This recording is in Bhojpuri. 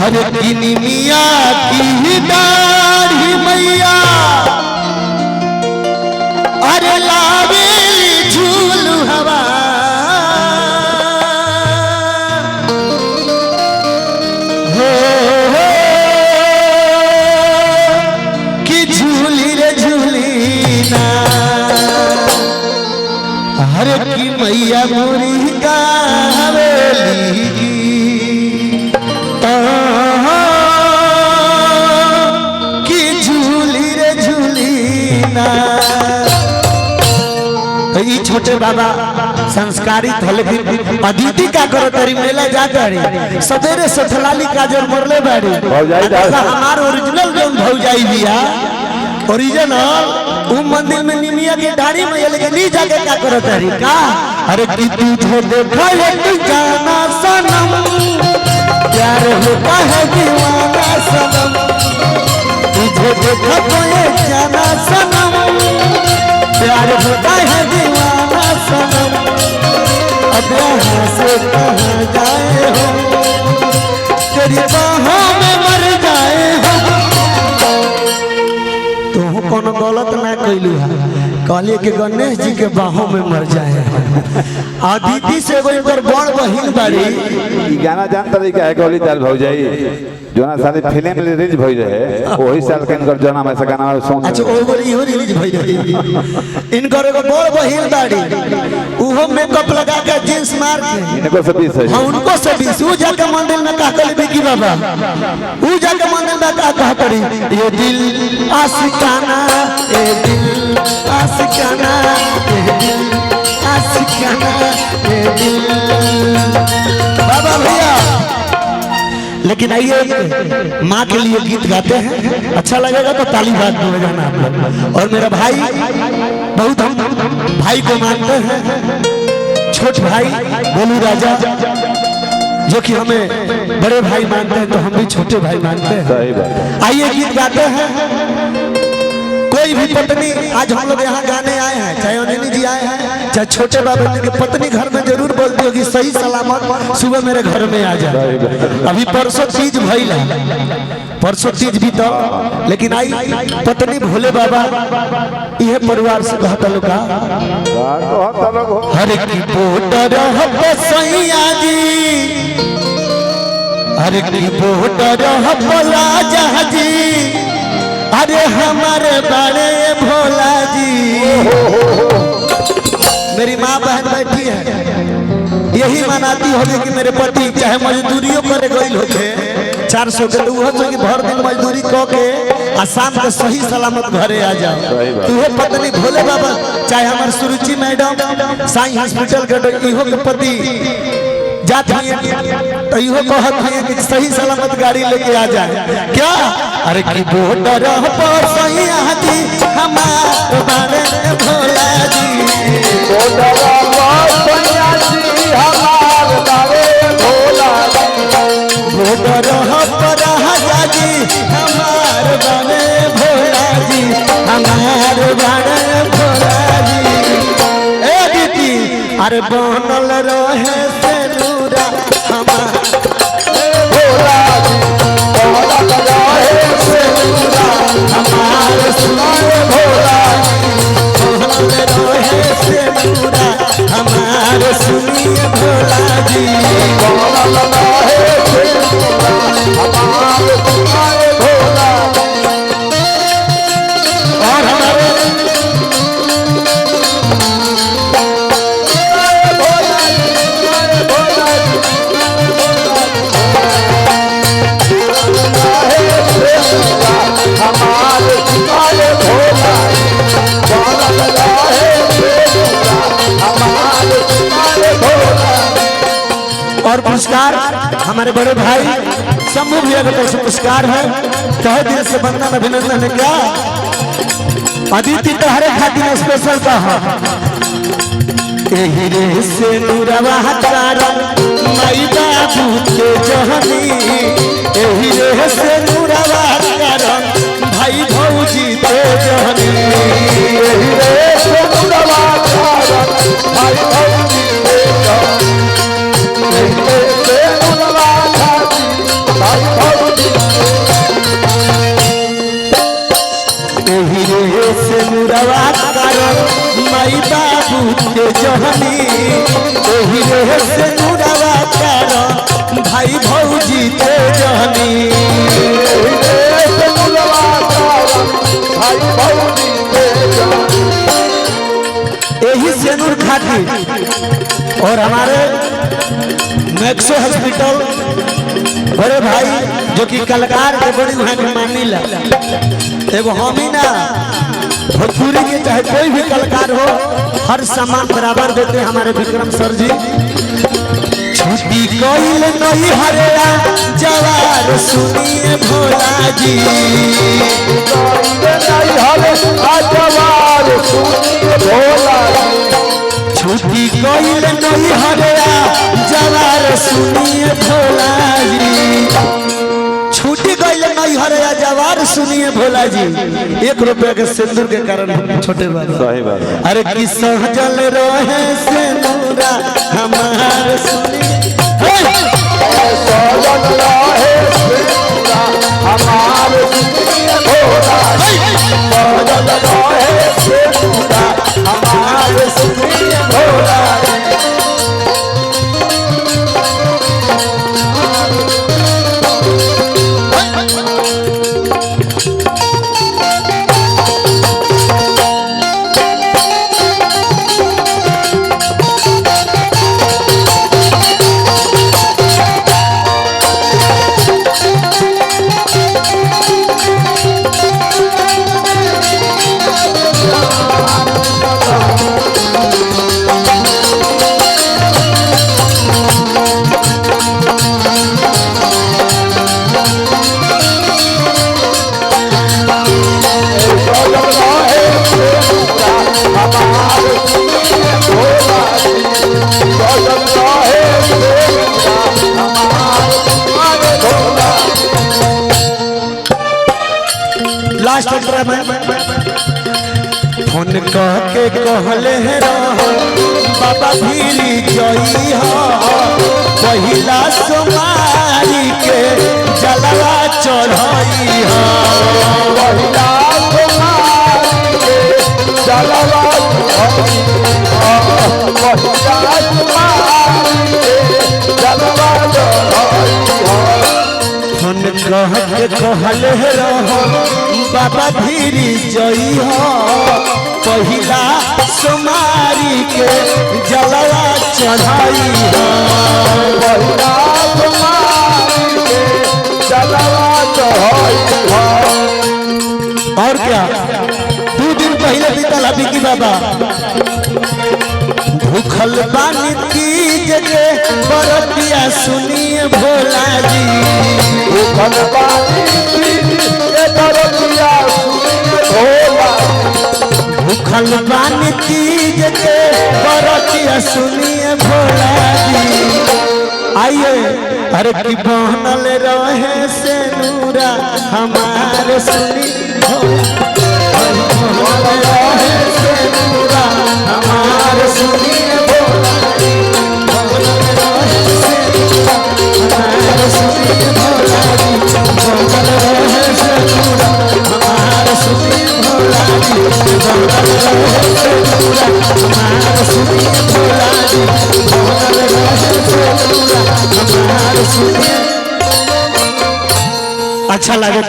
हर किनी मिया की दाढ़ी मैया अरे लावे झूल हवा हो कि झूली रे झूली ना हर की मैया मोरी गावेली छोटे बाबा संस्कारित हल अदिति का करो तरी मेला जा करी सवेरे सठलाली काजल मरले बाड़ी हमार ओरिजिनल जो भौजाई दिया ओरिजिनल उ मंदिर में निमिया के डाड़ी में लेके नहीं जाके क्या करो तरी का अरे कि तुझे देखा एक जाना सनम प्यार होता है दीवाना सनम तुझे देखा तो एक जाना सनम प्यार होता है दीवाना सनम अब यहाँ से कहाँ जाए हो तेरी बाहों में मर जाए हो तो कौन गलत ना कैलू है कहलिए कि गणेश जी के बाहों में मर जाए अदिति से कोई पर बड़ बहिन बाड़ी गाना जानता रही क्या गोली दाल भौजाई जोना साली फिल्म रिलीज भई रहे वही साल के इनकर जना में से गाना सॉन्ग अच्छा ओ बोली हो रिलीज भई रहे इनकर एगो बड़ बहिन दाढ़ी उहो मेकअप लगा के जींस मार के इनको से 20 है हां उनको से 20 उ जाके मंदिर में का कली बिकी बाबा उ जाके मंदिर में का कह करी ये दिल आशिकाना ए दिल आशिकाना ए दिल आशिकाना ए दिल बाबा भैया लेकिन आइए माँ के लिए गीत गाते हैं अच्छा लगेगा तो ताली बजाना आप लोग और मेरा भाई बहुत हम भाई को मानते हैं छोट भाई गोलू राजा जो कि हमें बड़े भाई मानते हैं तो हम भी छोटे भाई मानते हैं आइए गीत गाते हैं कोई भी पत्नी आज हम लोग यहाँ गाने आए हैं चाहे अनिल जी आए हैं चाहे छोटे बाबा जी की पत्नी घर में जरूर बोलती होगी सही सलामत सुबह मेरे घर में आ जाए अभी परसों तीज भइल परसों तीज भी तो लेकिन आई पत्नी भोले बाबा यह परिवार से कहता लोग हर की पोटर सैया जी हर की पोटर राजा जी अरे हमारे बड़े भोला जी मेरी माँ बहन बैठी है यही मनाती होगी कि मेरे पति चाहे मजदूरियों करे गई होते 400 के तो कि भर दिन मजदूरी कह के आ शाम के सही सलामत घरे आ जाओ तुहे पत्नी भोले बाबा चाहे हमारे सुरुचि मैडम साई हॉस्पिटल के इहो के पति जात तो इहो कहत है कि सही सलामत गाड़ी लेके आ जाए क्या अरे की बोटर पर सही हाथी हमार बारे भोला जी बोटर पर सही हाथी हमार बारे भोला बोटर पर राजा जी हमार बारे भोला जी हमार बारे भोला जी ए दीदी अरे बनल रहे से नूरा हमार भोला जी बनल रहे से नूरा हमार सुनाए भोला जी बनल रहे से नूरा हमार सुनिए भोला जी बनल रहे से नूरा हमार सुनाए भोला और हमारे और पुरस्कार हमारे बड़े भाई शंभू भैया का तरफ से पुरस्कार है कहे दिल से वंदन अभिनंदन है क्या अदिति तहरे खातिर स्पेशल का है एही रे से नूरवा कारण माई बाबू के जहनी एही रे से नूरवा कारण भाई भौजी के जहनी एही रे से नूरवा कारण भाई भौजी के जहनी एही रे से नूरवा कारण भाई ओही रे से नुरावा कारण भाई भौजी ते जहनी यही सेनूर खातिर और हमारे मैक्सो हॉस्पिटल बड़े भाई जो कि कलाकार के बड़ी वहां के मानी ला एगो हम ही ना भोजपुरी के चाहे कोई भी कलाकार हो हर सामान बराबर देते हमारे विक्रम सर जी। छुट्टी कोइल नहीं हरेरा जवार सुनिए भोला जी छुट्टी कोइल नहीं हरेरा जवार सुनिए भोला जी छुट्टी कोइल नहीं हरेरा जवार सुनिए भोला जी 1 रुपया के सिंदूर के कारण छोटे बाबा सही बात। अरे कि सहजल रहे सिंदूरा हमार सुनिए लास्ट फोन कह के कहले रहो बाबा भीरी जई हो पहिला सोमारी के जलवा चढ़ई हो पहिला सोमारी के जलवा चढ़ई हो पहिला सोमारी के जलवा चढ़ई हो फोन कह के कहले रहो बाबा धीरी जई हो पहिला सोमारी के जलवा चढ़ाई हो पहिला सोमारी के जलवा चढ़ाई हो। और क्या 2 दिन पहले बीतल अभी की बाबा भूखल बानी तीज के बरतिया सुनिए भोला जी भूखल बानी तीज के बरतिया सुनिए भोला भूखल बानी तीज के बरतिया सुनिए भोला जी आइए अरे की बहनल रहे से नूरा हमारे सुनी रहे से नूरा हमारे सुनिए अच्छा लगे।